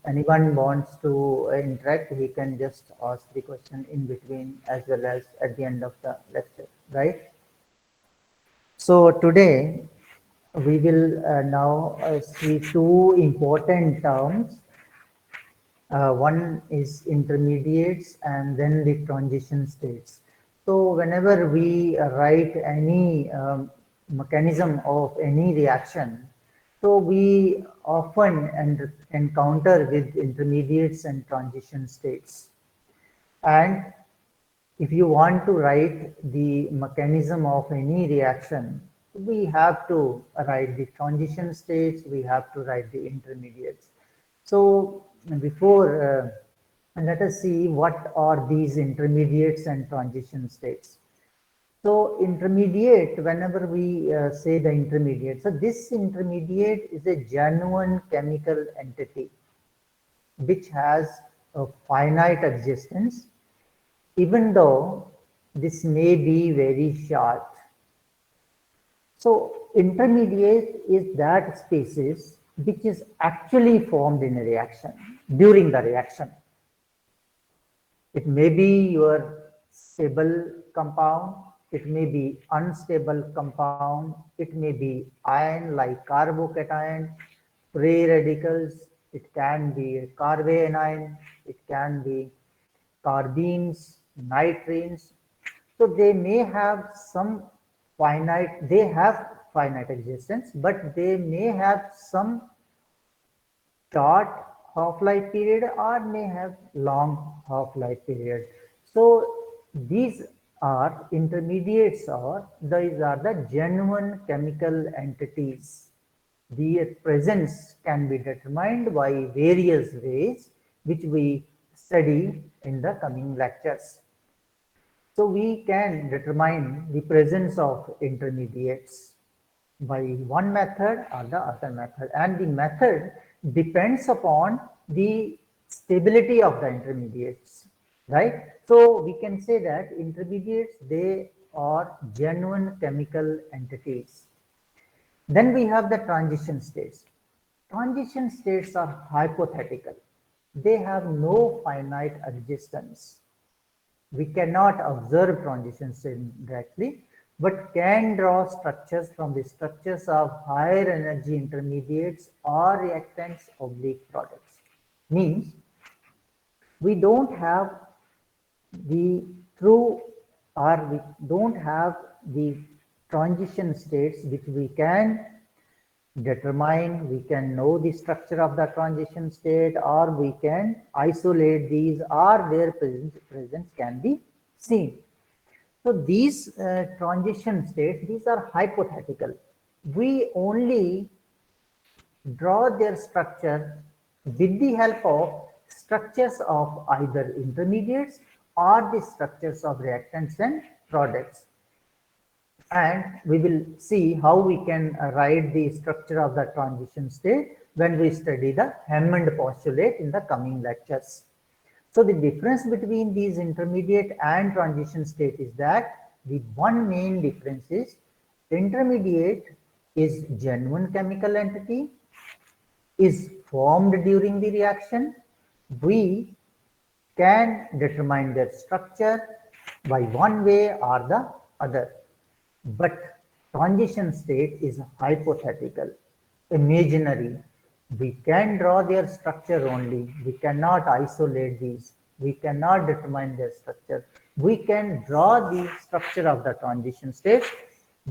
anyone wants to interact, he can just ask the question in between as well as at the end of the lecture, right? So today we will now see two important terms. One is intermediates and then the transition states. So whenever we write any mechanism of any reaction, so we often encounter with intermediates and transition states. And if you want to write the mechanism of any reaction, we have to write the transition states, we have to write the intermediates. So before, let us see what are these intermediates and transition states. So intermediate, whenever we say the intermediate, so this intermediate is a genuine chemical entity which has a finite existence, even though this may be very short. So intermediate is that species which is actually formed in a reaction, during the reaction. It may be your stable compound, it may be unstable compound, it may be ion like carbocation, free radicals, it can be carbanion, it can be carbenes, nitrines. So they may have some finite, they have finite existence, but they may have some short half-life period or may have long half-life period. So these are intermediates, or these are the genuine chemical entities. Their presence can be determined by various ways, which we study in the coming lectures. So we can determine the presence of intermediates by one method or the other method, and the method depends upon the stability of the intermediates, right? So we can say that intermediates, they are genuine chemical entities. Then we have the transition states. Transition states are hypothetical. They have no finite existence. We cannot observe transition states directly, but can draw structures from the structures of higher energy intermediates or reactants oblique products. Means we don't have the true, or we don't have the transition states which we can determine, we can know the structure of the transition state, or we can isolate these, or their presence can be seen. So these transition states, these are hypothetical. We only draw their structure with the help of structures of either intermediates or the structures of reactants and products. And we will see how we can write the structure of the transition state when we study the Hammond postulate in the coming lectures. So the difference between these intermediate and transition state is that the one main difference is intermediate is genuine chemical entity, is formed during the reaction. We can determine their structure by one way or the other. But transition state is hypothetical, imaginary. We can draw their structure only. We cannot isolate these. We cannot determine their structure. We can draw the structure of the transition state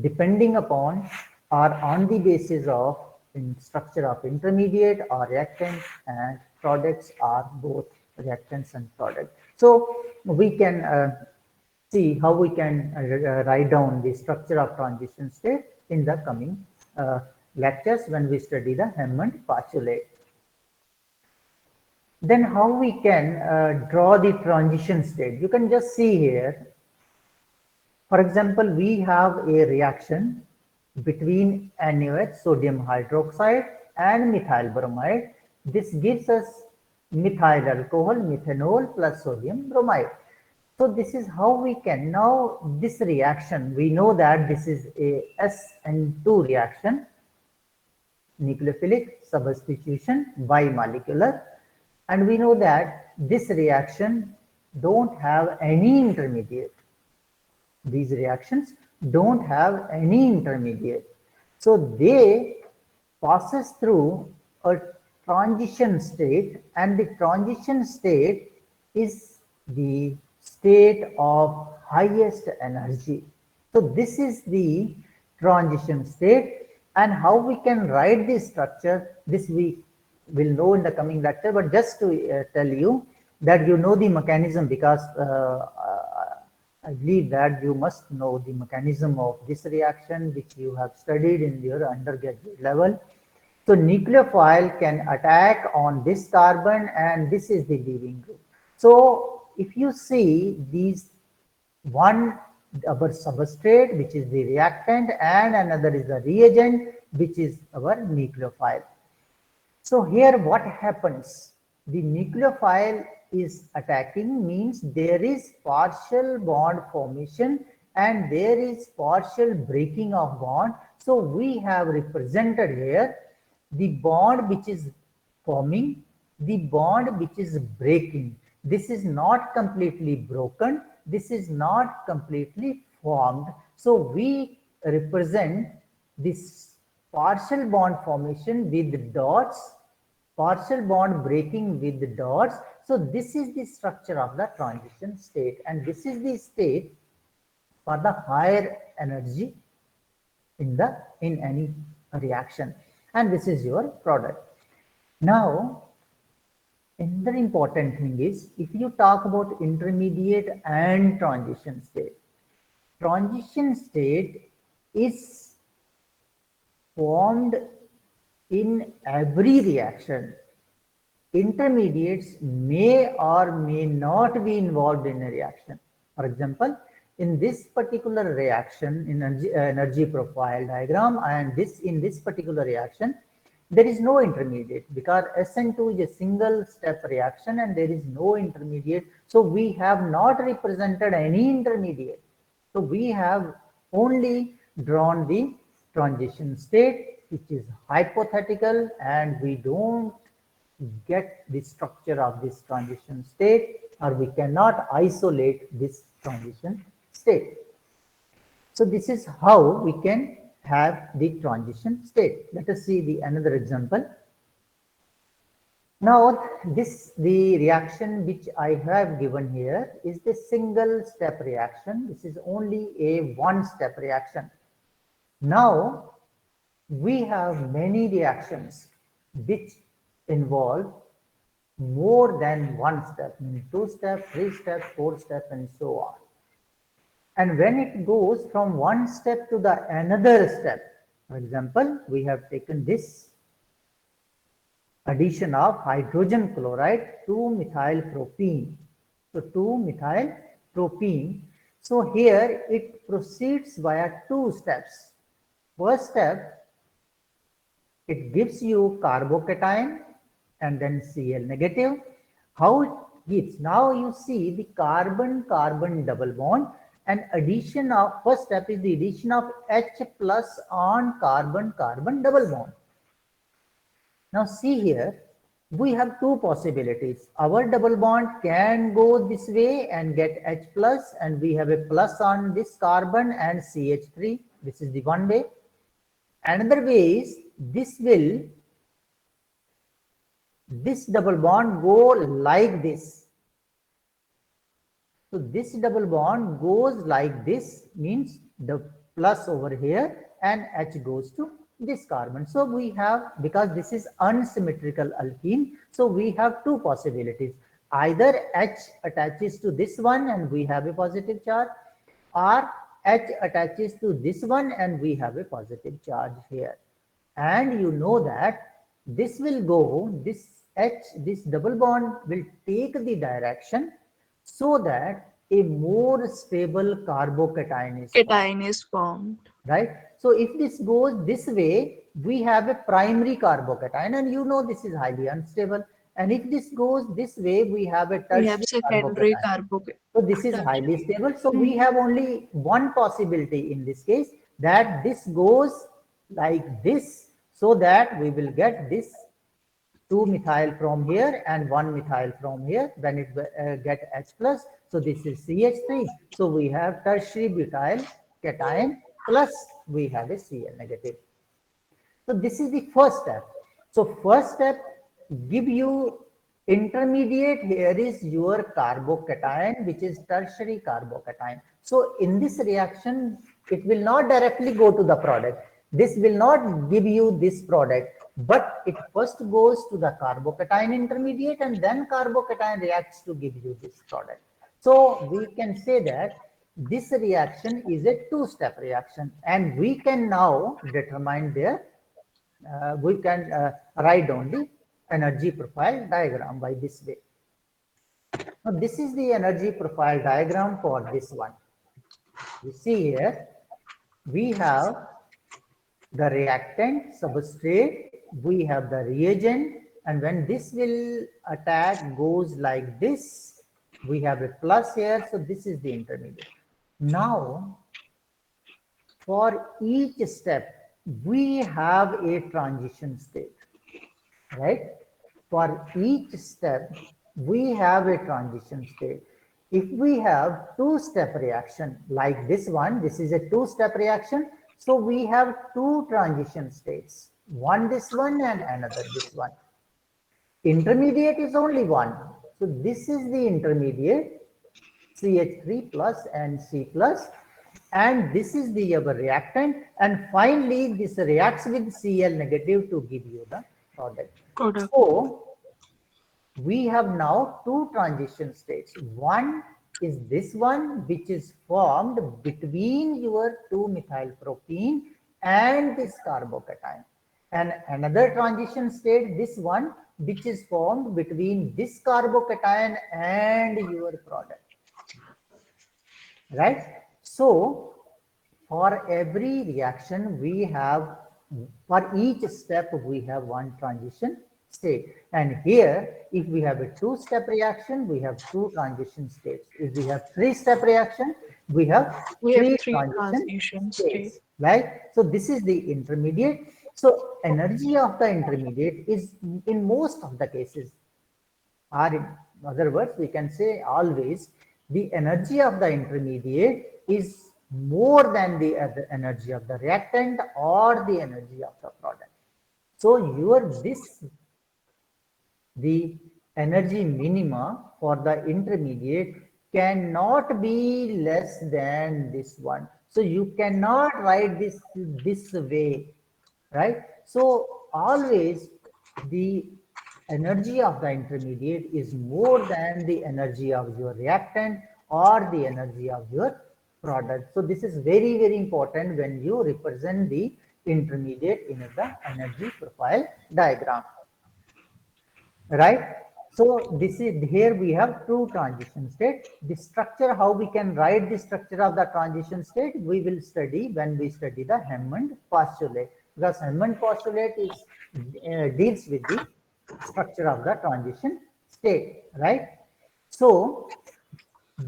depending upon or on the basis of structure of intermediate or reactants and products, are both reactants and products. So we can see how we can write down the structure of transition state in the coming lectures when we study the Hammond postulate. Then how we can draw the transition state? You can just see here. For example, we have a reaction between NaOH, sodium hydroxide, and methyl bromide. This gives us methyl alcohol, methanol plus sodium bromide. So this is how we can, now this reaction, we know that this is a SN2 reaction, nucleophilic substitution, bimolecular. And we know that this reaction don't have any intermediate. These reactions don't have any intermediate. So they passes through a transition state, and the transition state is the state of highest energy. So this is the transition state, and how we can write this structure, this we will know in the coming lecture, but just to tell you that you know the mechanism, because I believe that you must know the mechanism of this reaction, which you have studied in your undergraduate level. So nucleophile can attack on this carbon, and this is the leaving group. So if you see these, one our substrate, which is the reactant, and another is the reagent, which is our nucleophile. So here what happens? The nucleophile is attacking, means there is partial bond formation and there is partial breaking of bond. So we have represented here the bond which is forming, the bond which is breaking. This is not completely broken, this is not completely formed. So we represent this partial bond formation with dots, partial bond breaking with the dots. So this is the structure of the transition state, and this is the state for the higher energy in any reaction, and this is your product. Now another important thing is, if you talk about intermediate and transition state is formed in every reaction. Intermediates may or may not be involved in a reaction. For example, in this particular reaction, energy profile diagram, and in this particular reaction, there is no intermediate, because SN2 is a single step reaction and there is no intermediate. So we have not represented any intermediate. So we have only drawn the transition state, which is hypothetical, and we don't get the structure of this transition state, or we cannot isolate this transition state. So this is how we can have the transition state. Let us see another example. Now the reaction which I have given here is the single step reaction. This is only a one step reaction. Now we have many reactions which involve more than one step, 2 steps, 3 steps, 4 steps, and so on. And when it goes from one step to the another step, for example, we have taken this addition of hydrogen chloride to methyl propene. So 2 methyl propene. So here it proceeds via 2 steps. First step, it gives you carbocation and then Cl negative. How it gives? Now you see the carbon-carbon double bond, and addition of, first step is the addition of H plus on carbon-carbon double bond. Now see here, we have 2 possibilities. Our double bond can go this way and get H plus, and we have a plus on this carbon and CH3. This is the one way. Another way is, this double bond go like this. So this double bond goes like this, means the plus over here, and H goes to this carbon. So we have, because this is unsymmetrical alkene, so we have 2 possibilities. Either H attaches to this one and we have a positive charge, or H attaches to this one and we have a positive charge here. And you know that this will go, this H, this double bond will take the direction so that a more stable carbocation is formed. Right? So if this goes this way, we have a primary carbocation, and you know this is highly unstable. And if this goes this way, we have a tertiary Secondary carbocation. So this is highly stable. So we have only one possibility in this case, that this goes like this, so that we will get this 2 methyl from here and 1 methyl from here, when it get H plus. So this is CH3. So we have tertiary butyl cation plus we have a Cl negative. So this is the first step. So first step give you intermediate. Here is your carbocation, which is tertiary carbocation. So in this reaction, it will not directly go to the product. This will not give you this product, but it first goes to the carbocation intermediate, and then carbocation reacts to give you this product. So we can say that this reaction is a two-step reaction, and we can now determine their we can write down the energy profile diagram by this way. Now this is the energy profile diagram for this one. You see here, we have the reactant, substrate, we have the reagent, and when this will attack goes like this, we have a plus here, so this is the intermediate. Now, for each step, we have a transition state, right? For each step, we have a transition state. If we have two-step reaction like this one, this is a two-step reaction. So we have two transition states, one this one and another this one. Intermediate is only one. So this is the intermediate, CH3 plus and C plus, and this is the reactant, and finally this reacts with Cl negative to give you the product. So we have now two transition states. One is this one, which is formed between your 2-methylpropene and this carbocation, and another transition state, this one, which is formed between this carbocation and your product, right? So for every reaction, we have, for each step, we have one transition state. And here, if we have a two-step reaction, we have two transition states. If we have three-step reaction, we have three transition states, right? So this is the intermediate. So energy of the intermediate is, in most of the cases, or in other words, we can say always, the energy of the intermediate is more than the energy of the reactant or the energy of the product. So the energy minima for the intermediate cannot be less than this one. So you cannot write this way, right? So always the energy of the intermediate is more than the energy of your reactant or the energy of your product. So this is very, very important when you represent the intermediate in the energy profile diagram, right? So this is, here we have two transition states. The structure, how we can write the structure of the transition state, we will study when we study the Hammond postulate, because Hammond postulate is deals with the structure of the transition state, right? So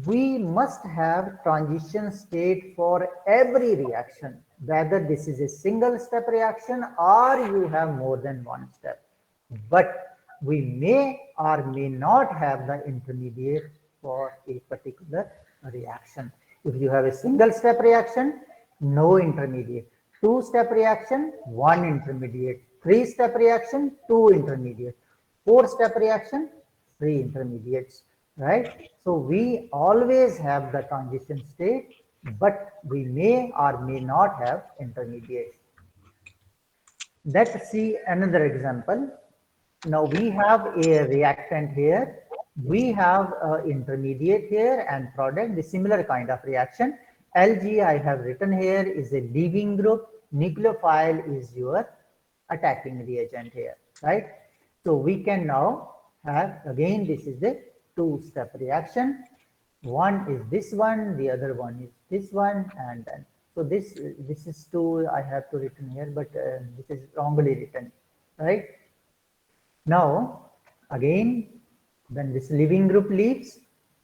we must have transition state for every reaction, whether this is a single step reaction or you have more than one step. But we may or may not have the intermediate for a particular reaction. If you have a single step reaction, no intermediate. Two-step reaction, one intermediate. Three-step reaction, two intermediate. Four-step reaction, three intermediates, right? So we always have the transition state, but we may or may not have intermediate. Let's see another example. Now we have a reactant here, we have intermediate here and product, the similar kind of reaction. Lg I have written here is a leaving group, nucleophile is your attacking reagent here, right? So we can now have, again, this is a two-step reaction. One is this one, the other one is this one, and then, so this is two I have to written here, but this is wrongly written, right? Now, again, when this leaving group leaves,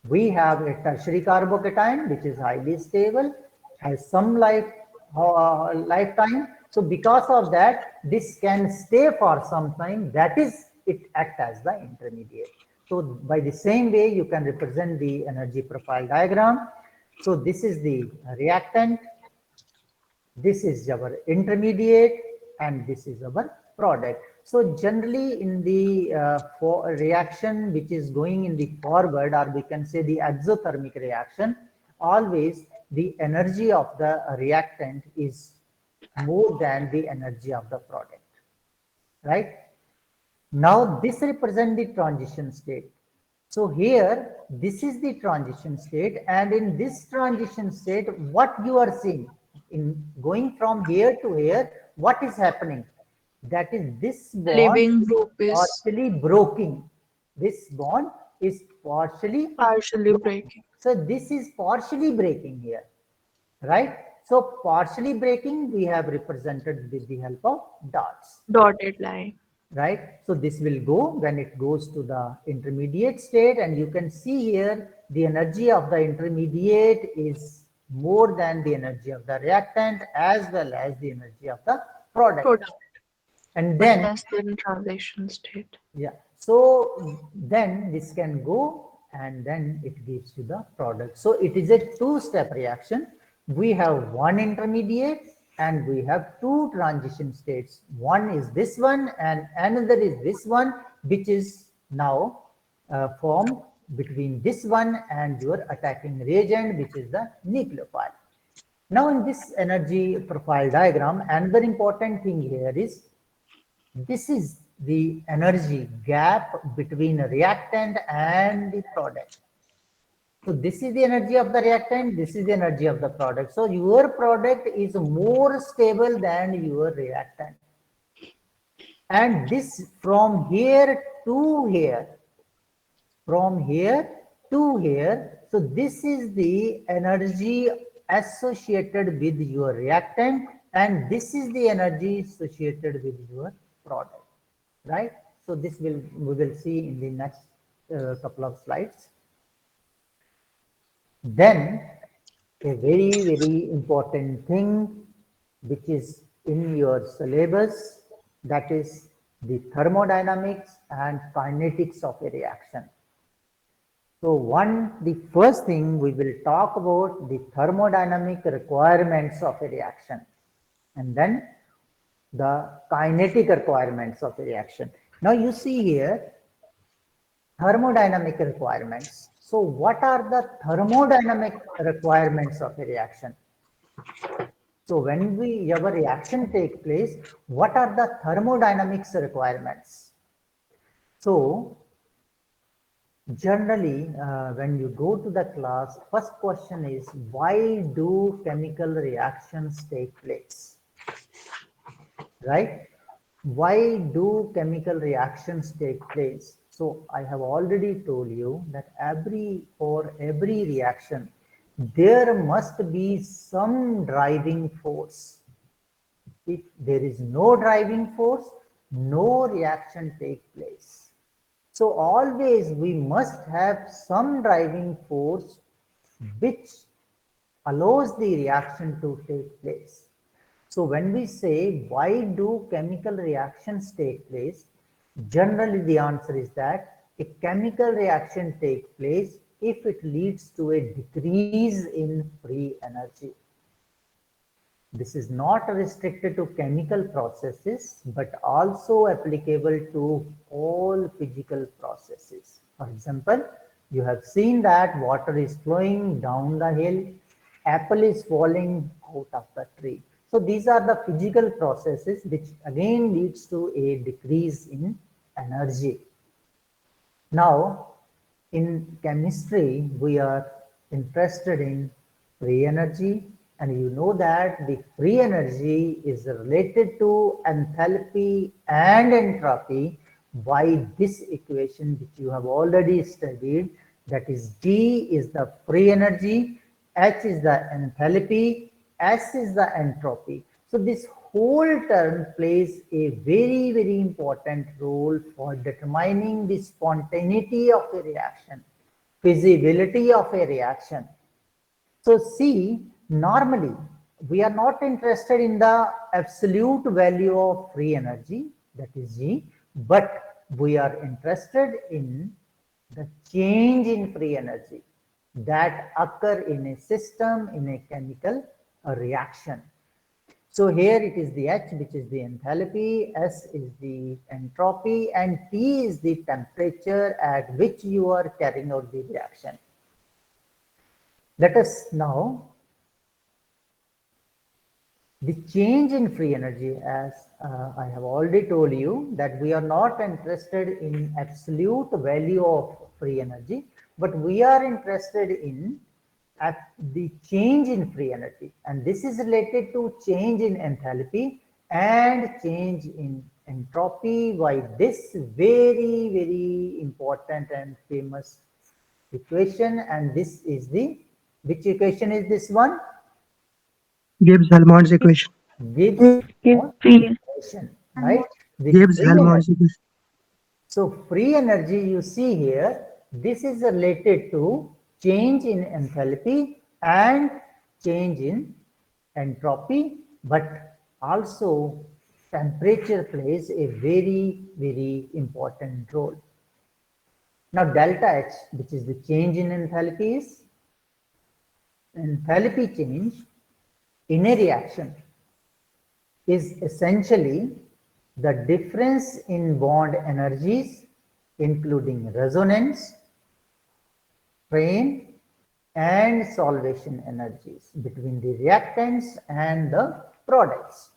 we have a tertiary carbocation, which is highly stable, has some lifetime. So because of that, this can stay for some time. That is it acts as the intermediate. So by the same way, you can represent the energy profile diagram. So this is the reactant, this is our intermediate, and this is our product. So generally in the for a reaction which is going in the forward, or we can say the exothermic reaction, always the energy of the reactant is more than the energy of the product, right? Now this represents the transition state. So here, this is the transition state, and in this transition state, what you are seeing in going from here to here, what is happening? That is, this bond Leaving is group is partially broken. This bond is partially partially broken. breaking. So this is partially breaking here, right? So partially breaking, we have represented with the help of dots, Dotted line. right? So this will go when it goes to the intermediate state, and you can see here the energy of the intermediate is more than the energy of the reactant as well as the energy of the product. Product. And But then, less than transition state. yeah, so then this can go and then it gives you the product. So it is a two-step reaction. We have one intermediate and we have two transition states. One is this one and another is this one, which is now formed between this one and your attacking reagent, which is the nucleophile. Now in this energy profile diagram, another important thing here is this is the energy gap between a reactant and the product. So this is the energy of the reactant, this is the energy of the product. So your product is more stable than your reactant. And this from here to here, from here to here, so this is the energy associated with your reactant, and this is the energy associated with your product, right? So this we will see in the next couple of slides. Then a very important thing which is in your syllabus, that is the thermodynamics and kinetics of a reaction. So the first thing we will talk about the thermodynamic requirements of a reaction, and then the kinetic requirements of a reaction. Now you see here thermodynamic requirements. So what are the thermodynamic requirements of a reaction? So when our reaction take place, what are the thermodynamics requirements? So generally, when you go to the class, first question is, why do chemical reactions take place? Right? Why do chemical reactions take place? So I have already told you that for every reaction, there must be some driving force. If there is no driving force, no reaction take place. So always we must have some driving force which allows the reaction to take place. So when we say why do chemical reactions take place, generally the answer is that a chemical reaction takes place if it leads to a decrease in free energy. This is not restricted to chemical processes, but also applicable to all physical processes. For example, you have seen that water is flowing down the hill, apple is falling out of the tree. So these are the physical processes which again leads to a decrease in energy. Now, in chemistry, we are interested in free energy, and you know that the free energy is related to enthalpy and entropy by this equation which you have already studied, that is D is the free energy, H is the enthalpy, S is the entropy. So this whole term plays a very important role for determining the spontaneity of a reaction, feasibility of a reaction. So see, normally we are not interested in the absolute value of free energy, that is G, but we are interested in the change in free energy that occur in a system, in a chemical reaction. So here it is the H, which is the enthalpy, S is the entropy, and T is the temperature at which you are carrying out the reaction. Let us now, the change in free energy, as I have already told you, that we are not interested in absolute value of free energy, but we are interested in at the change in free energy, and this is related to change in enthalpy and change in entropy. Why this very important and famous equation, and this is the, which equation is this one? Gibbs-Helmholtz equation. Gibbs-Helmholtz equation, right? The free Gibbs-Helmholtz energy. equation. So free energy, you see here, this is related to change in enthalpy and change in entropy, but also temperature plays a very important role. Now delta H, which is the change in enthalpy, is enthalpy change in a reaction is essentially the difference in bond energies, including resonance, strain, and solvation energies between the reactants and the products,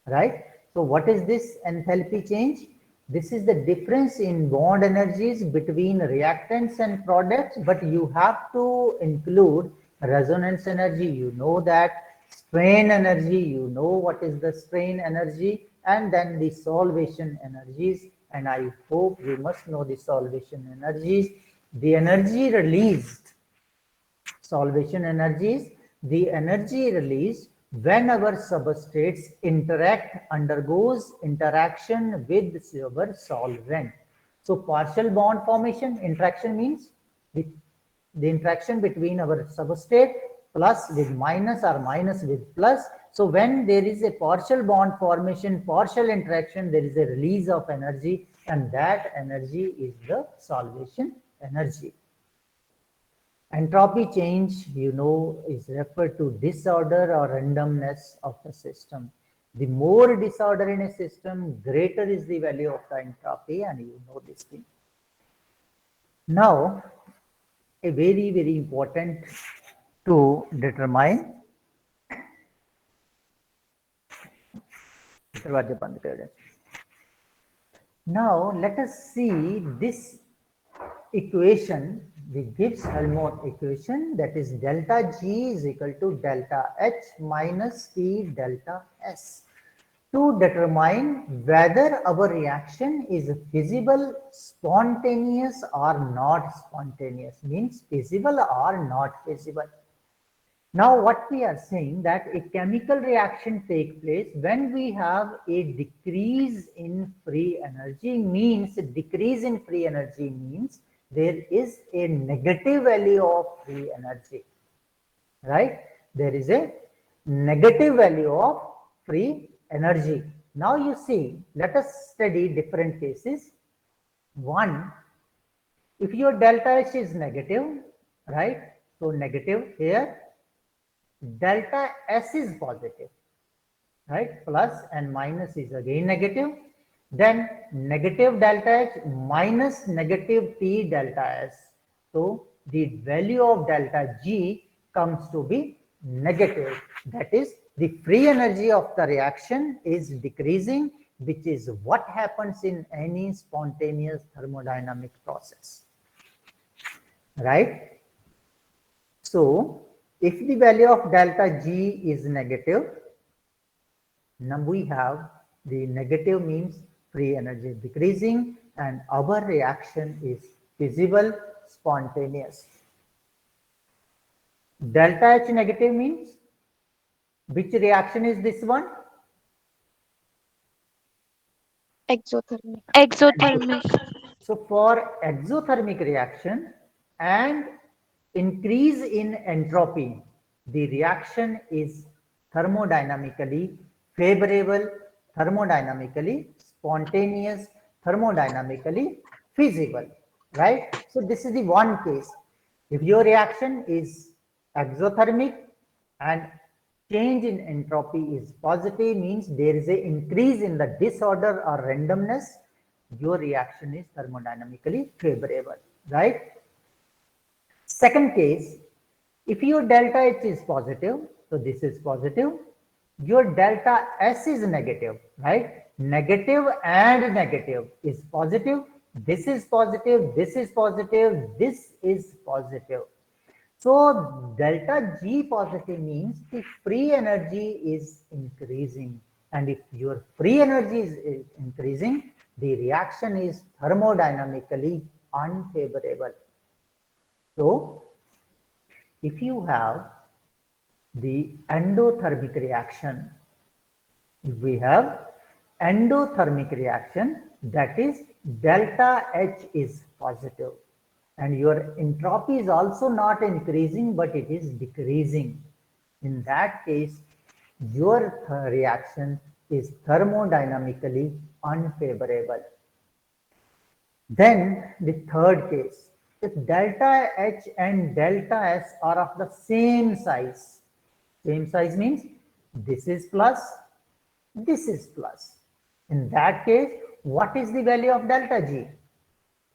right? So what is this enthalpy change? This is the difference in bond energies between reactants and products, but you have to include resonance energy. You know that. Strain energy, you know what is the strain energy, and then the solvation energies, and I hope you must know the solvation energies. The energy released, solvation energies, the energy released when our substrates undergoes interaction with our solvent. So partial bond formation, interaction means the interaction between our substrate plus with minus or minus with plus. So when there is a partial bond formation, partial interaction, there is a release of energy, and that energy is the solvation energy. Entropy change, you know, is referred to disorder or randomness of the system. The more disorder in a system, greater is the value of the entropy, and you know this thing. Now, a very important to determine. Now, let us see this equation, the Gibbs-Helmholtz equation, that is delta G is equal to delta H minus T delta S, to determine whether our reaction is feasible, spontaneous or not spontaneous, means feasible or not feasible. Now what we are saying, that a chemical reaction takes place when we have a decrease in free energy, means decrease in free energy means there is a negative value of free energy, right? There is a negative value of free energy. Now you see, let us study different cases. One, if your delta H is negative, right? So negative here, delta S is positive, right? Plus and minus is again negative. Then negative delta H minus negative T delta S. So the value of delta G comes to be negative. That is, the free energy of the reaction is decreasing, which is what happens in any spontaneous thermodynamic process, right? So if the value of delta G is negative, now we have the negative means free energy decreasing, and our reaction is feasible, spontaneous. Delta H negative means which reaction is this one? Exothermic. Exothermic. So for exothermic reaction and increase in entropy, the reaction is thermodynamically favorable, thermodynamically spontaneous, thermodynamically feasible, right? So this is the one case. If your reaction is exothermic and change in entropy is positive, means there is an increase in the disorder or randomness, your reaction is thermodynamically favorable, right? Second case, if your delta H is positive, so this is positive, your delta S is negative, right? Negative and negative is positive. This is positive, this is positive, this is positive. So delta G positive means the free energy is increasing. And if your free energy is increasing, the reaction is thermodynamically unfavorable. So if you have the endothermic reaction, we have endothermic reaction, that is delta H is positive and your entropy is also not increasing but it is decreasing. In that case, your reaction is thermodynamically unfavorable. Then the third case, if delta H and delta S are of the same size means this is plus, this is plus. In that case, what is the value of delta G?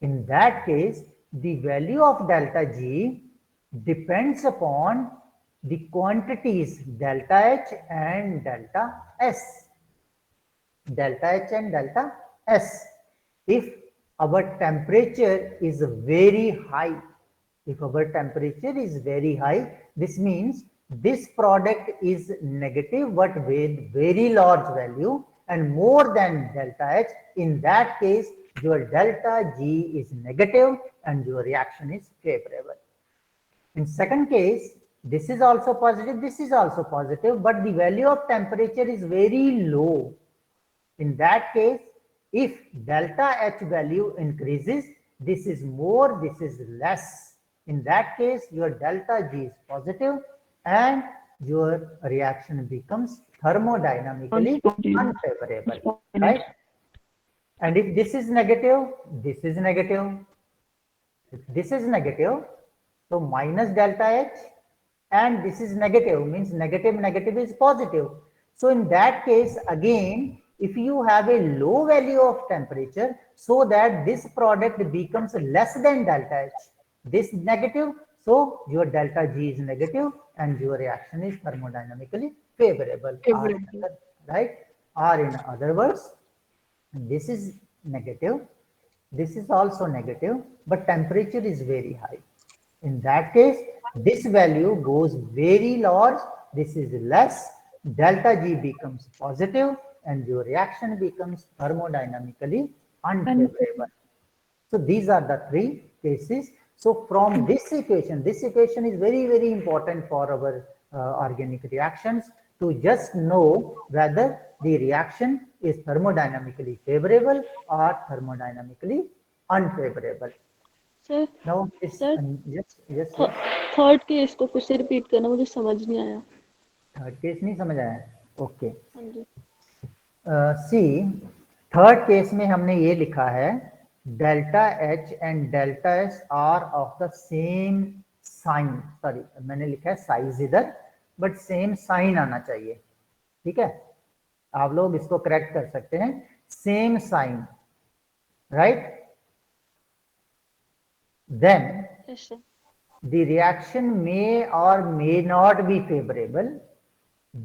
In that case, the value of delta G depends upon the quantities delta H and delta S. Delta H and delta S. If our temperature is very high, this means this product is negative but with very large value and more than delta H. In that case, your delta G is negative and your reaction is favorable. In second case, this is also positive, this is also positive, but the value of temperature is very low. In that case, if delta H value increases, this is more, this is less. In that case, your delta G is positive and your reaction becomes thermodynamically unfavorable, right? And if this is negative, this is negative. If this is negative, so minus delta H, and this is negative, means negative is positive. So in that case, again, if you have a low value of temperature, so that this product becomes less than delta H, this negative, so your delta G is negative and your reaction is thermodynamically favorable. Right? Or in other words, this is negative, this is also negative, but temperature is very high. In that case, this value goes very large, this is less, delta G becomes positive and your reaction becomes thermodynamically unfavorable. So these are the three cases. So from this equation is very, very important for our organic reactions, to just know whether the reaction is thermodynamically favorable or thermodynamically unfavorable. Sir Now, yes. Third case को फिर से repeat करना, मुझे समझ नहीं आया. Third case नहीं समझ आया? ओके. हाँ जी. सी, थर्ड केस में हमने ये लिखा है delta H and delta S are of the same sign. Sorry, मैंने लिखा है साइज इधर, बट सेम साइन आना चाहिए. ठीक है, आप लोग इसको करेक्ट कर सकते हैं. Same sign, right? Then Yes, sir. the reaction may or may not be favorable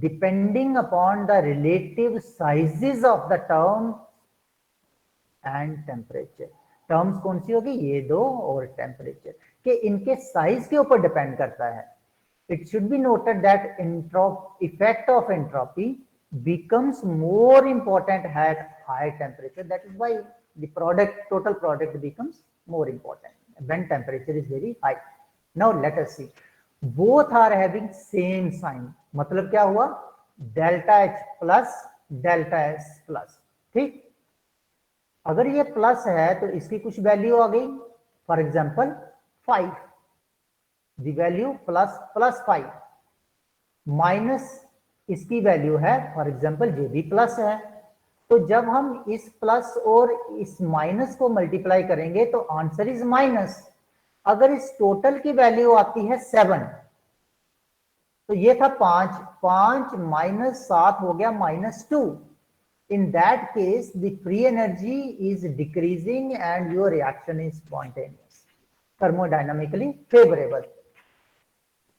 depending upon the relative sizes of the term and temperature. Terms कौन सी होगी? ये दो, और टेम्परेचर के इनके साइज के ऊपर डिपेंड करता है. It should be noted that effect of entropy becomes more important at high temperature. That is why the total product becomes more important when temperature is very high. Now let us see. Both are having same sign. मतलब क्या हुआ? Delta H plus delta S plus. ठीक, अगर ये plus है तो इसकी कुछ वैल्यू आ गई. For example 5, the value plus 5, minus इसकी वैल्यू है फॉर एग्जाम्पल जो भी प्लस है. तो जब हम इस प्लस और इस माइनस को मल्टीप्लाई करेंगे तो आंसर इज माइनस। अगर इस टोटल की वैल्यू आती है 7, तो ये था 5, 5 माइनस 7 हो गया -2। In that case the free energy is decreasing and your reaction is spontaneous, thermodynamically favourable.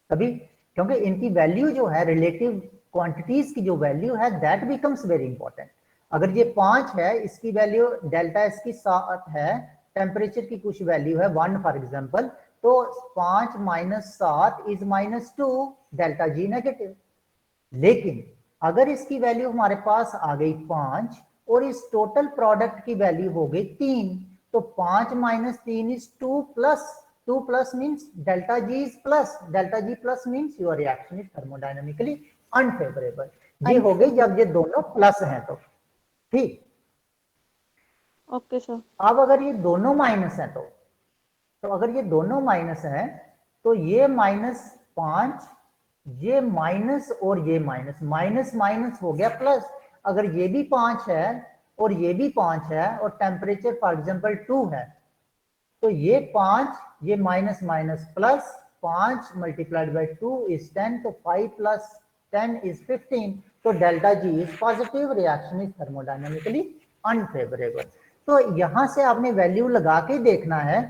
तभी, क्योंकि इनकी वैल्यू जो है, रिलेटिव क्वांटिटीज की जो वैल्यू है, दैट बिकम्स वेरी इंपॉर्टेंट। अगर ये 5 है, इसकी वैल्यू डेल्टा एस की 7 है, टेम्परेचर की कुछ वैल्यू है 1 फॉर एग्जांपल, तो 5 minus 7 is -2, delta G negative. लेकिन अगर इसकी वैल्यू हमारे पास आ गई 5 और इस टोटल प्रोडक्ट की वैल्यू हो गई 3, तो 5 minus 3 is 2 plus 2 plus means delta G is plus, delta G plus means your reaction is thermodynamically unfavorable। ये हो गई जब ये दोनों प्लस हैं तो, ठीक। Okay sir. अब अगर ये दोनों माइनस हैं तो अगर ये दोनों माइनस हैं तो ये -5, ये माइनस और ये माइनस, माइनस माइनस हो गया प्लस। अगर ये भी 5 है और ये भी 5 है और टेम्परेचर फॉर एग्जांपल 2 है, तो ये 5, ये minus minus plus, 5 multiplied by 2 is 10, तो 5 प्लस 10 इज 15, तो delta G is positive, reaction is thermodynamically unfavourable. तो यहां से आपने वैल्यू लगा के देखना है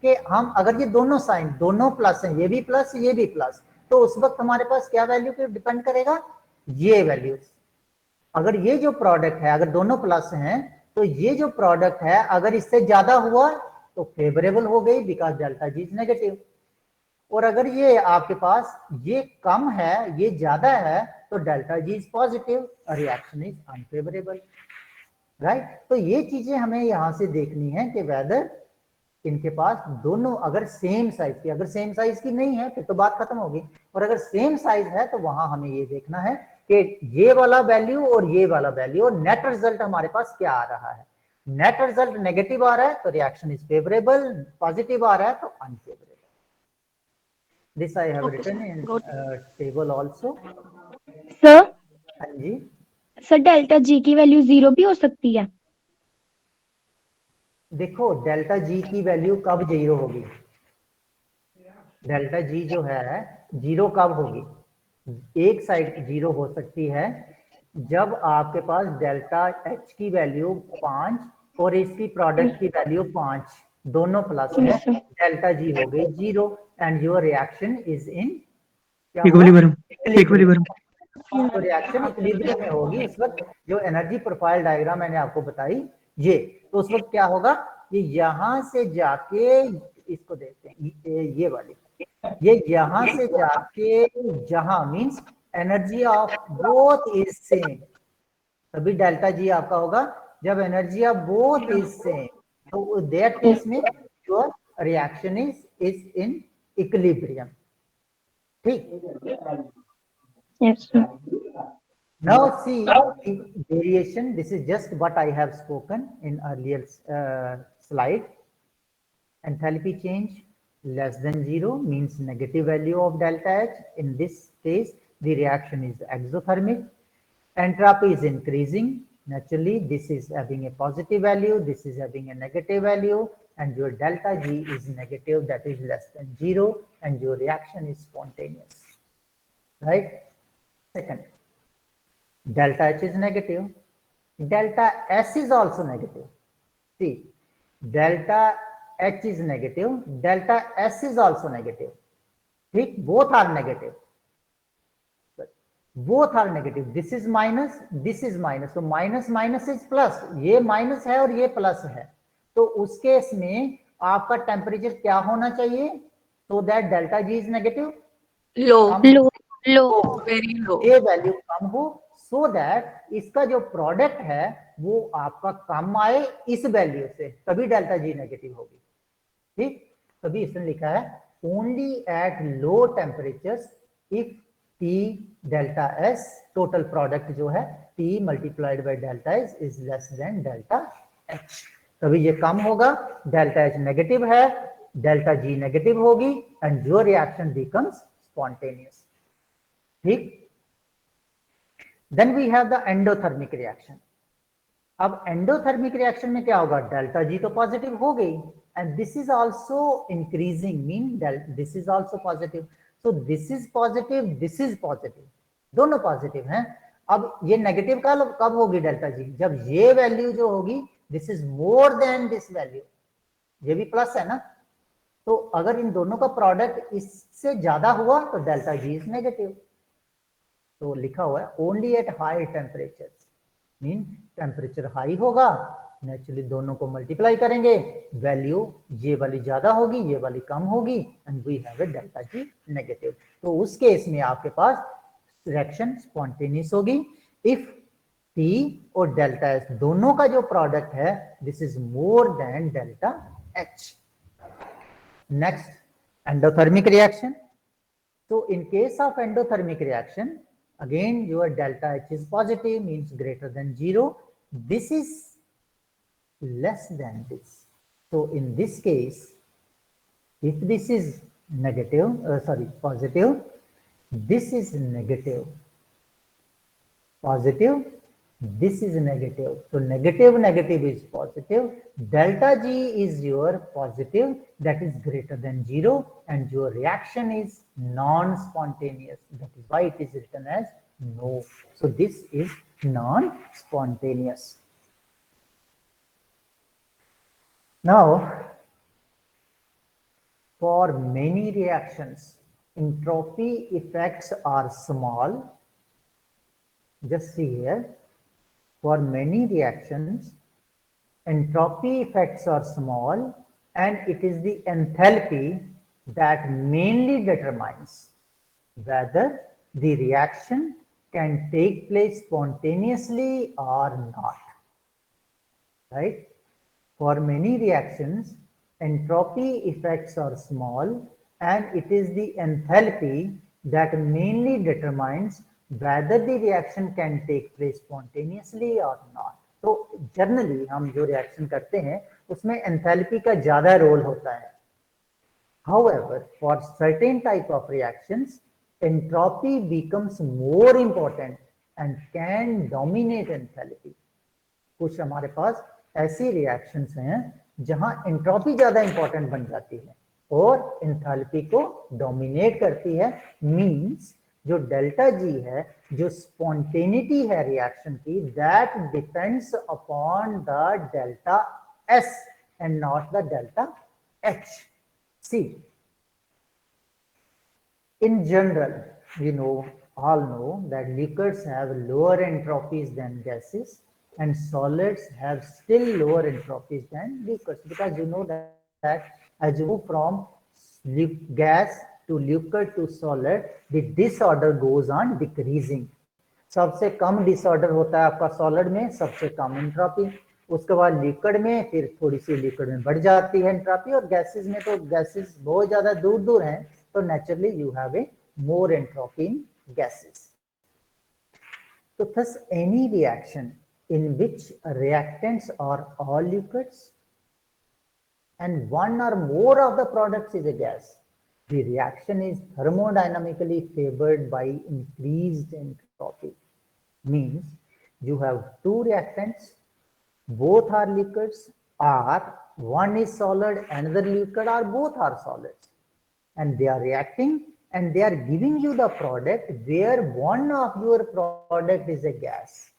कि हम अगर ये दोनों साइन, दोनों प्लस हैं, ये भी प्लस ये भी प्लस, तो उस वक्त हमारे पास क्या वैल्यू पे डिपेंड करेगा, ये वैल्यूज। अगर ये जो प्रोडक्ट है, अगर दोनों प्लस हैं, तो ये जो प्रोडक्ट है अगर इससे ज्यादा हुआ तो फेवरेबल हो गई, because delta G is negative. और अगर ये आपके पास ये कम है, ये ज्यादा है, तो delta G is positive, reaction is unfavourable, right. तो ये चीजें हमें यहां से देखनी है कि वेदर इनके पास दोनों अगर सेम साइज की, अगर सेम साइज की नहीं है फिर तो बात खत्म होगी, और अगर सेम साइज है तो वहां हमें ये देखना है कि ये वाला वैल्यू और ये वाला वैल्यू और नेट रिजल्ट हमारे पास क्या आ रहा है। नेट रिजल्ट नेगेटिव आ रहा है तो रिएक्शन इज फेवरेबल, पॉजिटिव आ रहा है तो unfavourable. This I have written in table also. Sir हाँ जी सर डेल्टा जी की वैल्यू 0 भी हो सकती है? देखो, डेल्टा जी की वैल्यू कब 0 होगी, डेल्टा जी जो है 0 कब होगी, एक साइड 0 हो सकती है जब आपके पास डेल्टा एच की वैल्यू 5 और इसकी प्रोडक्ट की वैल्यू 5, दोनों प्लस है, डेल्टा जी हो गई 0 and your reaction is in equilibrium. तो रिएक्शन इक्विलिब्रियम में होगी। उस वक्त जो एनर्जी प्रोफाइल डायग्राम मैंने आपको बताई ये, तो उस वक्त क्या होगा, ये यहां से जाके, इसको देखते हैं, ये वाली, ये यहां से जाके जहां means energy of both is same, तभी डेल्टा जी आपका होगा। जब energy of both is same तो दैट केस में your reaction is in equilibrium, ठीक। Yes sir. Now see the variation. This is just what I have spoken in earlier slide. Enthalpy change less than 0 means negative value of delta H. In this case, the reaction is exothermic. Entropy is increasing. Naturally, this is having a positive value, this is having a negative value, and your delta G is negative, that is less than 0, and your reaction is spontaneous, right? Second, delta H is negative, delta S is also negative. See, delta H is negative, delta S is also negative. ठीक, both are negative. Both are negative. This is minus, this is minus. So minus minus is plus. ये minus है और ये plus है. तो उस case में आपका टेम्परेचर क्या होना चाहिए? So that delta G is negative. Low. Low Very low. ये वैल्यू कम हो, so that इसका जो प्रोडक्ट है वो आपका कम आए इस वैल्यू से, तभी डेल्टा जी नेगेटिव होगी, ठीक। तभी इसने लिखा है only at low temperatures if T delta S total product जो है T multiplied by delta S is less than delta H, तभी ये कम होगा। डेल्टा H नेगेटिव है, डेल्टा G नेगेटिव होगी एंड जो रिएक्शन बिकम्स स्पॉन्टेनियस, ठीक। Then we have the endothermic reaction. अब एंडोथर्मिक रिएक्शन में क्या होगा, डेल्टा जी तो पॉजिटिव हो गई and this is also increasing, mean this is also positive, so this is positive, दोनों पॉजिटिव हैं। अब ये नेगेटिव कब होगी डेल्टा जी, जब ये वैल्यू जो होगी this is more then this value, ये भी प्लस है ना, तो अगर इन दोनों का प्रोडक्ट इससे ज्यादा हुआ तो डेल्टा जी इज नेगेटिव। तो लिखा हुआ है only at high temperature, mean temperature high होगा, नेचुरली दोनों को मल्टीप्लाई करेंगे, वैल्यू ये वाली ज्यादा होगी ये वाली कम होगी and we have a delta G negative. तो उस केस में आपके पास रिएक्शन स्पॉन्टेनियस होगी इफ T और डेल्टा एच दोनों का जो प्रोडक्ट है this is more than delta H. Next, endothermic reaction. So in case of endothermic reaction, again your delta H is positive, means greater than 0. This is less than this. So in this case, if this is negative, positive, this is negative, positive, this is negative. So negative is positive. Delta G is your positive, that is greater than 0, and your reaction is non-spontaneous. That is why it is written as no. So this is non-spontaneous. Now, for many reactions, entropy effects are small. Just see here. For many reactions, entropy effects are small and it is the enthalpy that mainly determines whether the reaction can take place spontaneously or not, right? For many reactions, entropy effects are small and it is the enthalpy that mainly determines whether the reaction can take place spontaneously or not. तो generally हम जो reaction करते हैं उसमें enthalpy का ज्यादा role होता है। However, for certain type of reactions, entropy becomes more important and can dominate enthalpy. कुछ हमारे पास ऐसी रिएक्शंस हैं जहां एंट्रोपी ज्यादा इंपॉर्टेंट बन जाती है और एंथैल्पी को डोमिनेट करती है, मींस जो डेल्टा जी है, जो स्पॉन्टेनिटी है रिएक्शन की, that depends upon the delta S and not the delta H. See, in general, we all know that liquids have lower entropies than gases and solids have still lower entropies than liquids, because you know that as you move from gas to liquid to solid, the disorder goes on decreasing. सबसे कम disorder होता है आपका solid में, सबसे कम entropy, उसके बाद liquid में फिर थोड़ी सी लिक्विड में बढ़ जाती है एंट्रोपी, और गैसेस में तो गैसेस बहुत ज्यादा दूर दूर हैं, तो naturally you have a more entropy in gases. तो thus any reaction in which reactants are all liquids and one or more of the products is a gas, the reaction is thermodynamically favored by increased entropy. Means you have two reactants, both are liquids, or one is solid, another liquid, or both are solids, and they are reacting and they are giving you the product where one of your product is a gas.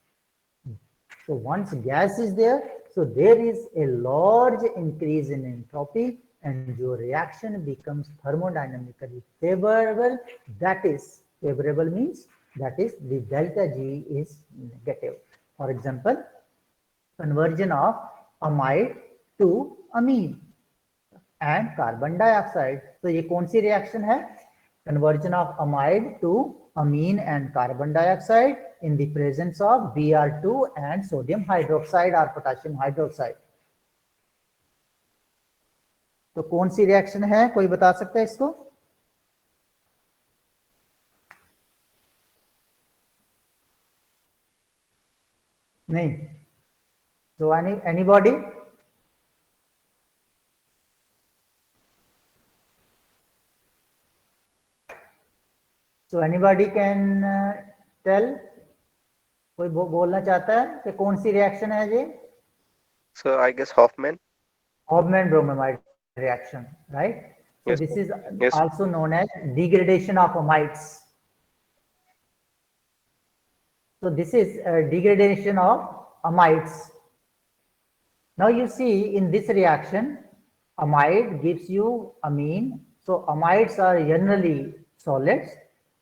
So once gas is there, so there is a large increase in entropy and your reaction becomes thermodynamically favorable. That is, favorable means that is the delta G is negative. For example, conversion of amide to amine and carbon dioxide. तो ये कौन सी reaction है? Conversion of amide to amine and carbon dioxide in the presence of Br2 and sodium hydroxide or potassium hydroxide. तो कौन सी reaction है, कोई बता सकता है इसको? नहीं, so anybody? So anybody can tell? कोई बोलना चाहता है कि कौन सी रिएक्शन है ये? So I guess Hoffman. Hofmann bromamide reaction, right? So Yes, this sir. is Yes. also known as degradation of amides. So this is degradation of amides. Now you see in this reaction, amide gives you amine. So amides are generally solids.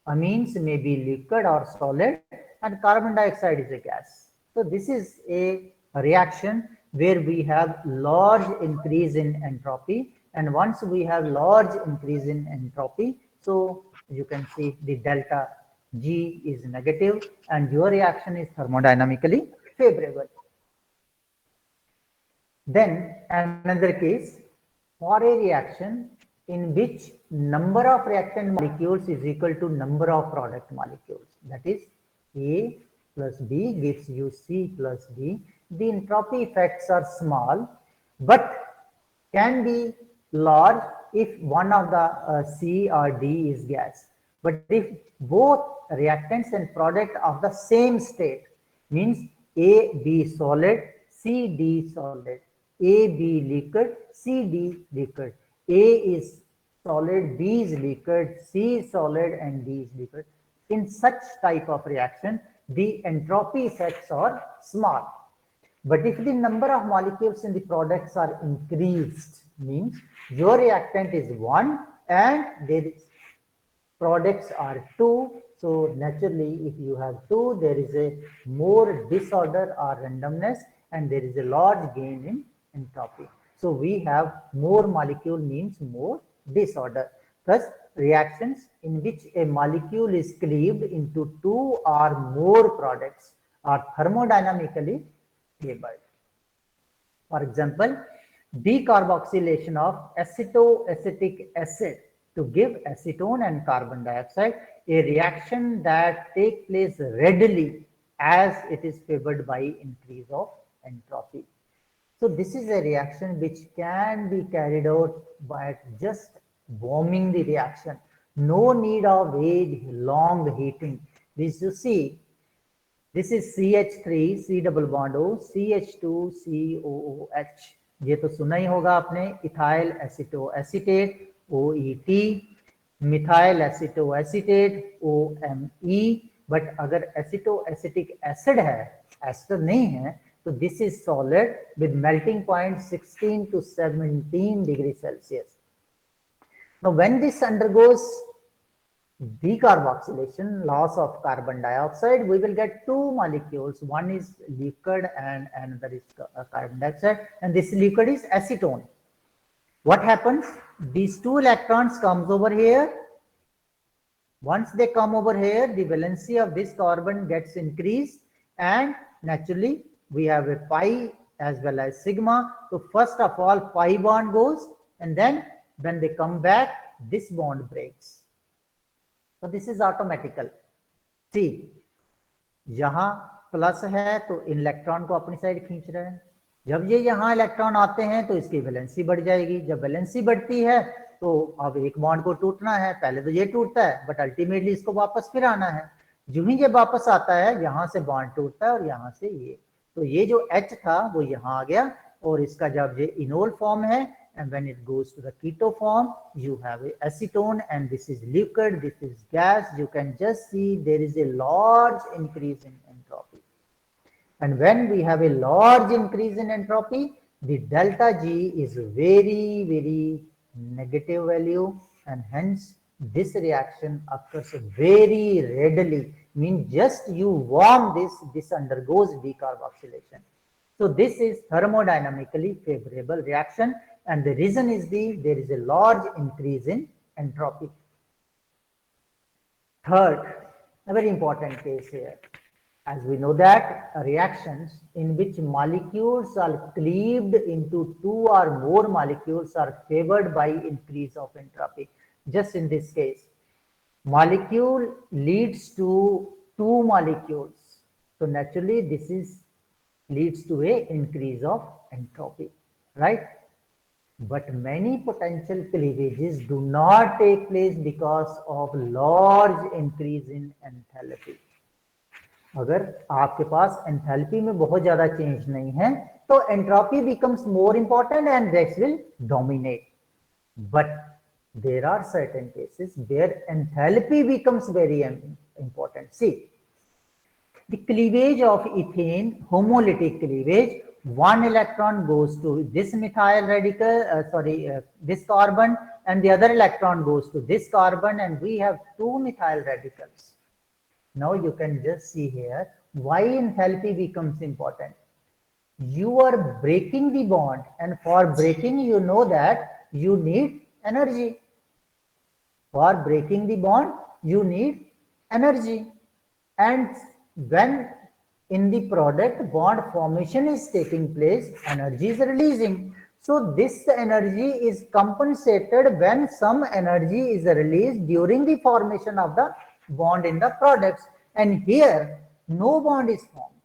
Amines may be liquid or solid, and carbon dioxide is a gas. So this is a reaction where we have large increase in entropy. And once we have large increase in entropy, so you can see the delta G is negative and your reaction is thermodynamically favorable. Then another case, for a reaction in which number of reactant molecules is equal to number of product molecules, that is A plus B gives you C plus D. The entropy effects are small but can be large if one of the C or D is gas. But if both reactants and product of the same state, means A, B solid, C, D solid, A, B liquid, C, D liquid, A is solid, B is liquid, C is solid and D is liquid. In such type of reaction, the entropy effects are small. But if the number of molecules in the products are increased, means your reactant is 1 and there is products are 2. So naturally, if you have 2, there is a more disorder or randomness and there is a large gain in entropy. So we have more molecule means more disorder. Thus, reactions in which a molecule is cleaved into 2 or more products are thermodynamically labeled. For example, decarboxylation of acetoacetic acid to give acetone and carbon dioxide, a reaction that takes place readily as it is favored by increase of entropy. So this is a reaction which can be carried out by just warming the reaction. No need of long heating. This you see, this is CH3 C double bond O CH2 COOH. ये तो सुना ही होगा आपने, ethyl एसिटो acetate OET, methyl एसिटो acetate OMe. But अगर एसिटो acetic acid है, ester नहीं है, तो this is solid with melting point 16 to 17 degree Celsius. Now when this undergoes decarboxylation, loss of carbon dioxide, we will get 2 molecules. One is liquid and another is carbon dioxide, and this liquid is acetone. What happens? These 2 electrons comes over here. Once they come over here, the valency of this carbon gets increased, and naturally we have a pi as well as sigma. So first of all, pi bond goes, and then when they come back, this bond breaks. So this is automatical. See, यहाँ plus है तो electron को अपनी side खींच रहे हैं. जब ये यहाँ इलेक्ट्रॉन आते हैं तो इसकी वैलेंसी बढ़ जाएगी. जब वैलेंसी बढ़ती है तो अब एक बॉन्ड को टूटना है. पहले तो ये टूटता है बट अल्टीमेटली इसको वापस फिर आना है. जो ही ये वापस आता है यहाँ से बॉन्ड टूटता है और यहाँ से ये. तो ये जो H था वो यहाँ आ गया और इसका जब ये इनोल फॉर्म है, and when it goes to the keto form, you have a acetone, and this is liquid, this is gas. You can just see there is a large increase in entropy. And when we have a large increase in entropy, the delta G is very, very negative value, and hence this reaction occurs very readily. Means just you warm this undergoes decarboxylation. So this is thermodynamically favorable reaction, and the reason is there is a large increase in entropy. Third, a very important case here. As we know that reactions in which molecules are cleaved into 2 or more molecules are favored by increase of entropy. Just in this case, molecule leads to 2 molecules. So naturally this leads to a increase of entropy, right? But many potential cleavages do not take place because of large increase in enthalpy. अगर आपके पास enthalpy में बहुत ज्यादा change नहीं है तो entropy becomes more important and that will dominate. But there are certain cases where enthalpy becomes very important. See, the cleavage of ethane, homolytic cleavage, one electron goes to this methyl radical, this carbon, and the other electron goes to this carbon, and we have two methyl radicals. Now you can just see here why enthalpy becomes important. You are breaking the bond, and for breaking, you know that you need energy. For breaking the bond, you need energy. And when in the product bond formation is taking place, energy is releasing. So this energy is compensated when some energy is released during the formation of the bond in the products. And here, no bond is formed.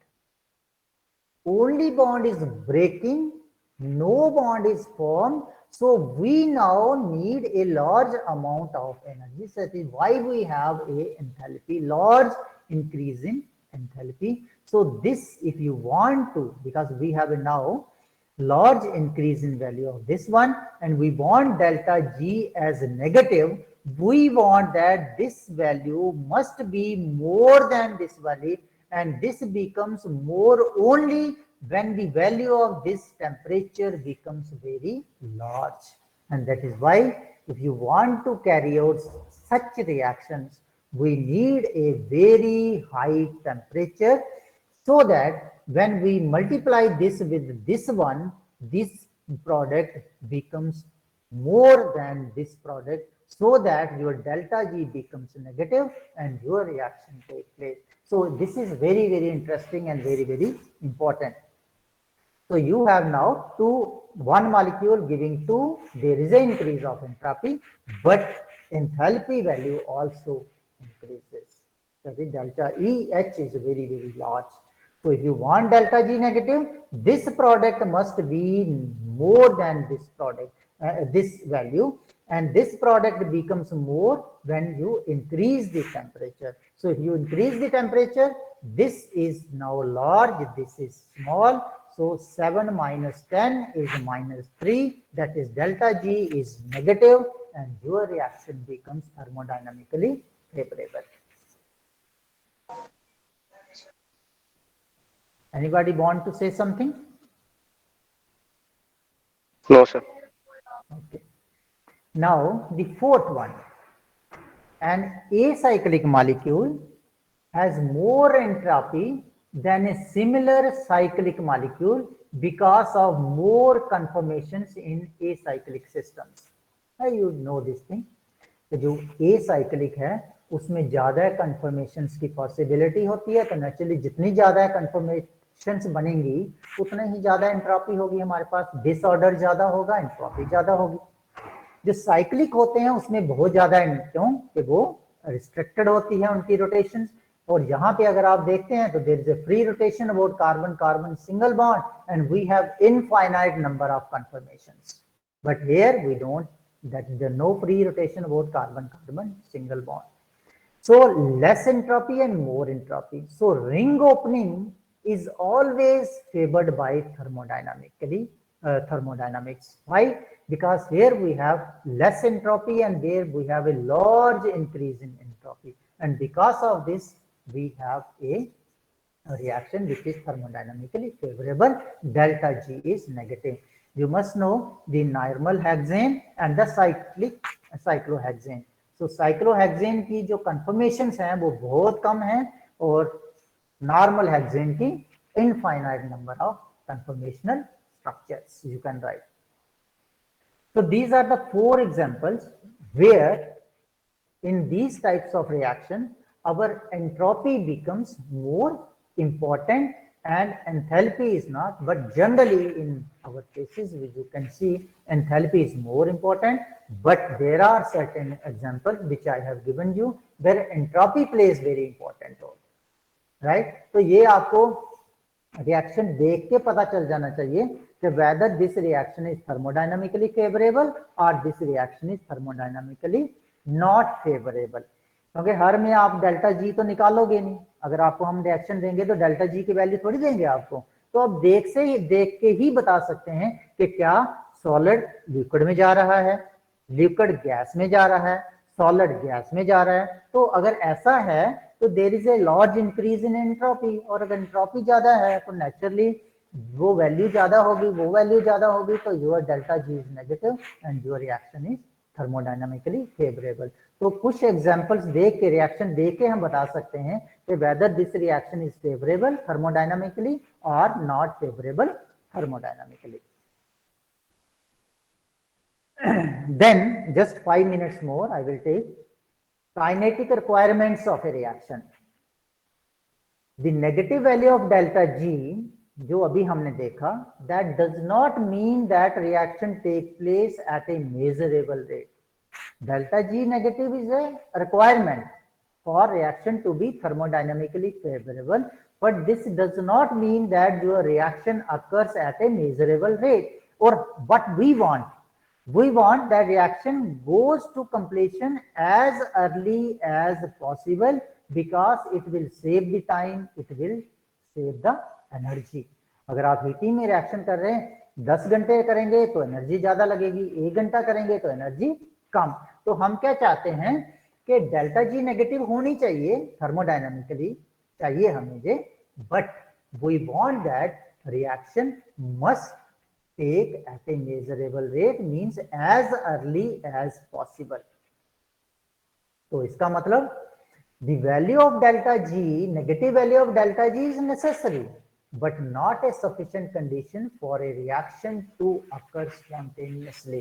Only bond is breaking, no bond is formed. So we now need a large amount of energy. So that is why we have a enthalpy, large increase in enthalpy. So this, if you want to, because we have a now large increase in value of this one, and we want delta G as negative, we want that this value must be more than this value, and this becomes more only when the value of this temperature becomes very large. And that is why if you want to carry out such reactions, we need a very high temperature, so that when we multiply this with this one, this product becomes more than this product, so that your delta G becomes negative and your reaction takes place. So this is very, very interesting and very, very important. So you have now one molecule giving 2, there is an increase of entropy, but enthalpy value also increases. So the delta EH is very, very large. So if you want delta G negative, this product must be more than this product, this value, and this product becomes more when you increase the temperature. So if you increase the temperature, this is now large, this is small. So 7 minus 10 is minus 3, that is delta G is negative, and your reaction becomes thermodynamically favorable. Anybody want to say something? No, sir. Okay. Now the fourth one, an acyclic molecule has more entropy than a similar cyclic molecule because of more conformations in acyclic systems. You know this thing. तो जो acyclic है उसमें ज्यादा conformations की possibility होती है, तो naturally जितनी ज्यादा conformations बनेंगी उतना ही ज्यादा entropy होगी हमारे पास, disorder ज्यादा होगा, entropy ज्यादा होगी. जो साइक्लिक होते हैं उसमें बहुत ज्यादा, क्यों कि वो रिस्ट्रिक्टेड होती है उनकी रोटेशंस. और यहाँ पे अगर आप देखते हैं तो there is a free rotation about carbon carbon single bond and we have infinite number of conformations. But here we don't, that there no free rotation about carbon carbon single bond. So less entropy and more entropy. So ring opening is always favored by thermodynamics. Why? Because here we have less entropy and there we have a large increase in entropy, and because of this we have a reaction which is thermodynamically favorable. Delta G is negative. You must know the normal hexane and the cyclohexane. So cyclohexane की जो conformations हैं वो बहुत कम हैं और normal hexane की infinite number of conformational structures you can write. So these are the 4 examples where in these types of reaction our entropy becomes more important and enthalpy is not, but generally in our cases you can see enthalpy is more important, but there are certain examples which I have given you where entropy plays very important role, right? तो ये आपको reaction देख के पता चल जाना चाहिए कि whether this reaction is thermodynamically favorable or this reaction is thermodynamically not favorable. क्योंकि हर में आप डेल्टा जी तो निकालोगे नहीं, अगर आपको हम रिएक्शन देंगे तो डेल्टा जी की वैल्यू थोड़ी देंगे आपको। तो अब देख के ही बता सकते हैं कि क्या सॉलिड लिक्विड में जा रहा है, लिक्विड गैस में जा रहा है, सॉलिड गैस में जा रहा है। तो अगर ऐसा है तो there is a large increase in entropy, और अगर एंट्रोपी ज्यादा है तो नेचुरली वो वैल्यू ज्यादा होगी, वो वैल्यू ज्यादा होगी, तो your delta G is negative and your reaction is thermodynamically favourable. तो कुछ एग्जांपल्स देख के, रिएक्शन देख के हम बता सकते हैं कि whether this reaction is favourable thermodynamically और not favourable thermodynamically. Then just 5 minutes more I will take kinetic requirements of a reaction. The negative value of delta G जो अभी हमने देखा, that does not mean that reaction take place at a measurable rate. Delta G negative is a requirement for reaction to be thermodynamically favorable, but this does not mean that your reaction occurs at a measurable rate. Or what we want that reaction goes to completion as early as possible because it will save the time, it will save the energy. अगर आप heating में reaction कर रहे हैं 10 घंटे करेंगे तो energy ज्यादा लगेगी, 1 घंटा करेंगे तो एनर्जी कम। तो हम क्या चाहते हैं कि डेल्टा जी नेगेटिव होनी चाहिए, थर्मोडायनामिकली चाहिए हमें ये, but we want that reaction must take at a measurable rate, means as early as possible. तो इसका मतलब the value of delta G, negative value of delta G is necessary, but not a sufficient condition for a reaction to occur spontaneously.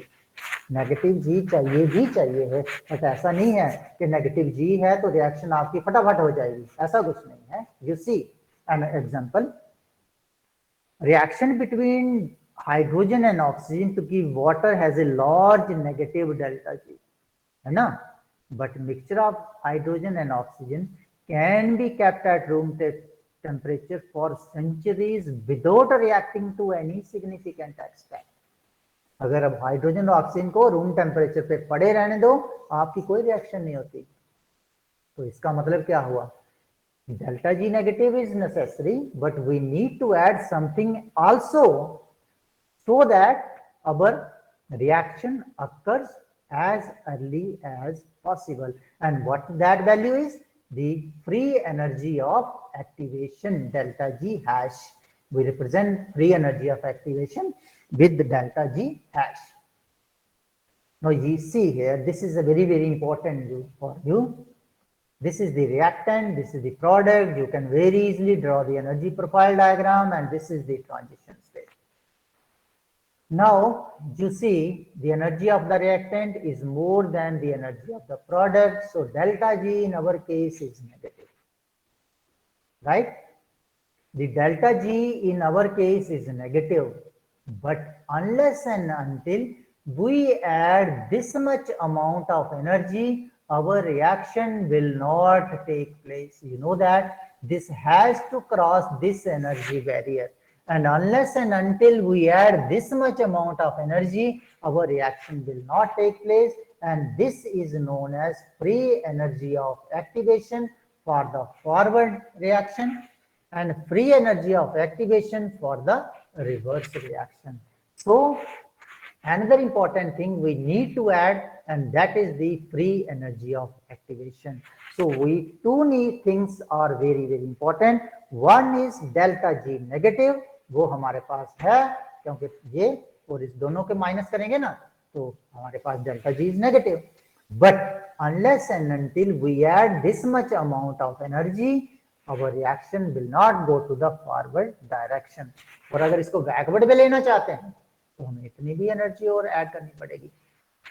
Negative G चाहिए ही चाहिए है, but ऐसा नहीं है कि नेगेटिव जी है तो रिएक्शन आपकी फटाफट हो जाएगी, ऐसा कुछ नहीं है। You see an example, reaction between hydrogen and oxygen to give water has a large negative delta G, है ना? But mixture of hydrogen and oxygen can be kept at room temperature for centuries without reacting to any significant extent. अगर अब hydrogen और oxygen को room temperature पे पड़े रहने दो, आपकी कोई रिएक्शन नहीं होती। तो इसका मतलब क्या हुआ? Delta G negative is necessary, but we need to add something also so that our reaction occurs as early as possible. And what that value is? The free energy of activation, delta G hash. We represent free energy of activation with the delta G hash. Now you see here, this is a very, very important for you. This is the reactant, this is the product. You can very easily draw the energy profile diagram, and this is the transition state. Now you see the energy of the reactant is more than the energy of the product, so delta G in our case is negative, right? The delta G in our case is negative, but unless and until we add this much amount of energy, our reaction will not take place. You know that this has to cross this energy barrier. And unless and until we add this much amount of energy, our reaction will not take place. And this is known as free energy of activation for the forward reaction and free energy of activation for the reverse reaction. So another important thing we need to add, and that is the free energy of activation. So we two things are very, very important. One is delta G negative, वो हमारे पास है क्योंकि ये और इस दोनों के minus करेंगे ना, तो हमारे पास delta G is negative. But unless and until we add this much amount of energy, our reaction will not go to the forward direction. और अगर इसको बैकवर्ड में लेना चाहते हैं तो हमें इतनी भी एनर्जी और ऐड करनी पड़ेगी।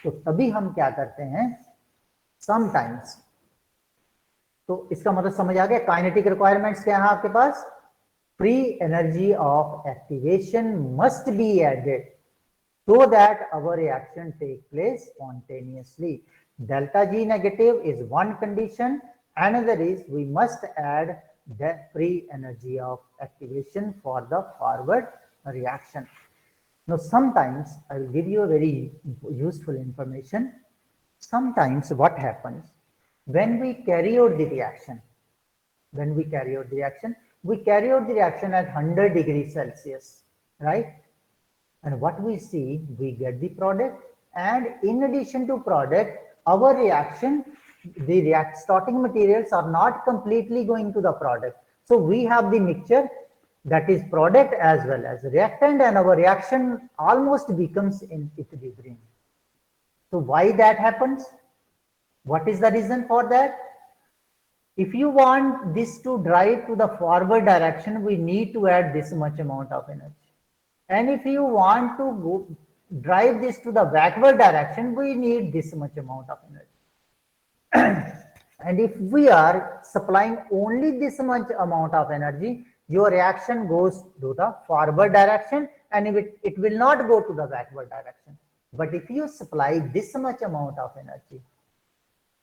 तो तभी हम क्या करते हैं, समटाइम्स, तो इसका मतलब समझ आ गया काइनेटिक रिक्वायरमेंट्स क्या है आपके पास? Free energy of activation must be added so that our reaction take place spontaneously. Delta G negative is one condition. Another is we must add the free energy of activation for the forward reaction. Now sometimes I will give you a very useful information. Sometimes what happens when we carry out the reaction, when we carry out the reaction? We carry out the reaction at 100 degrees Celsius, right? And what we see, we get the product, and in addition to product, our reaction, the starting materials are not completely going to the product. So we have the mixture that is product as well as reactant, and our reaction almost becomes in equilibrium. So why that happens? What is the reason for that? If you want this to drive to the forward direction, we need to add this much amount of energy. And if you want to drive this to the backward direction, we need this much amount of energy. And if we are supplying only this much amount of energy, your reaction goes to the forward direction, and it will not go to the backward direction. But if you supply this much amount of energy,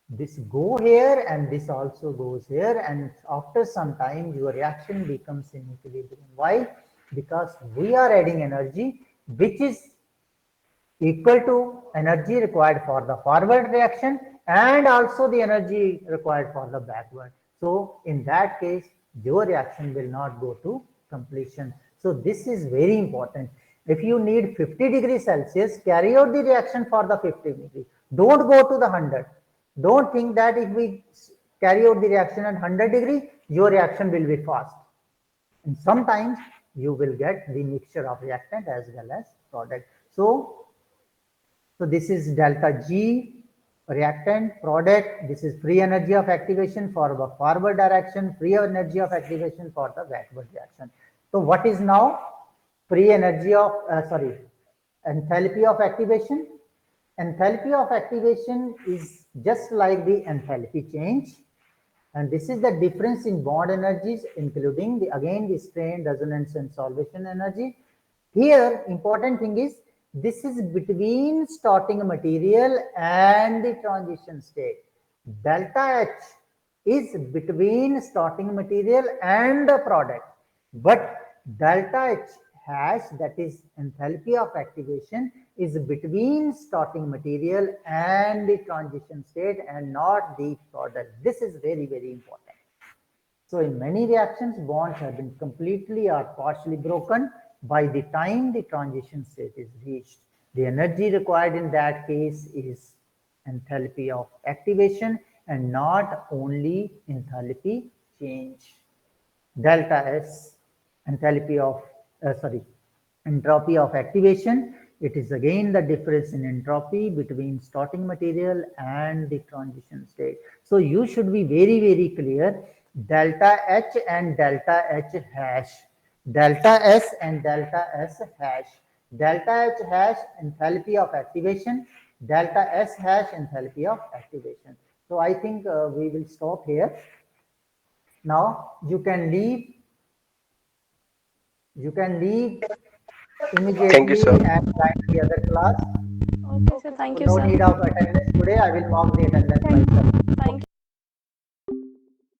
this go here and this also goes here, and after some time your reaction becomes in equilibrium. Why? Because we are adding energy which is equal to energy required for the forward reaction and also the energy required for the backward. So in that case, your reaction will not go to completion. So this is very important. If you need 50 degrees Celsius, carry out the reaction for the 50 degrees. Don't go to the 100. Don't think that if we carry out the reaction at 100 degrees, your reaction will be fast. And sometimes you will get the mixture of reactant as well as product. So this is delta G, reactant, product. This is free energy of activation for the forward direction, free energy of activation for the backward reaction. So what is now free energy of, enthalpy of activation? Enthalpy of activation is just like the enthalpy change. And this is the difference in bond energies, including the strain, resonance, and solvation energy. Here, important thing is, this is between starting material and the transition state. Delta H is between starting material and the product. But delta H hash, that is enthalpy of activation, is between starting material and the transition state and not the product. This is very, very important. So in many reactions, bonds have been completely or partially broken by the time the transition state is reached. The energy required in that case is enthalpy of activation and not only enthalpy change. Delta S, enthalpy of, entropy of activation. It is again the difference in entropy between starting material and the transition state. So you should be very, very clear. Delta H and delta H hash. Delta S and delta S hash. Delta H hash, enthalpy of activation. Delta S hash, enthalpy of activation. So I think we will stop here. Now you can leave. You can leave immediately. Thank you, sir. And join the other class. Okay, sir. Thank you, No sir. need of attendance today. I will mark the attendance. Thank you.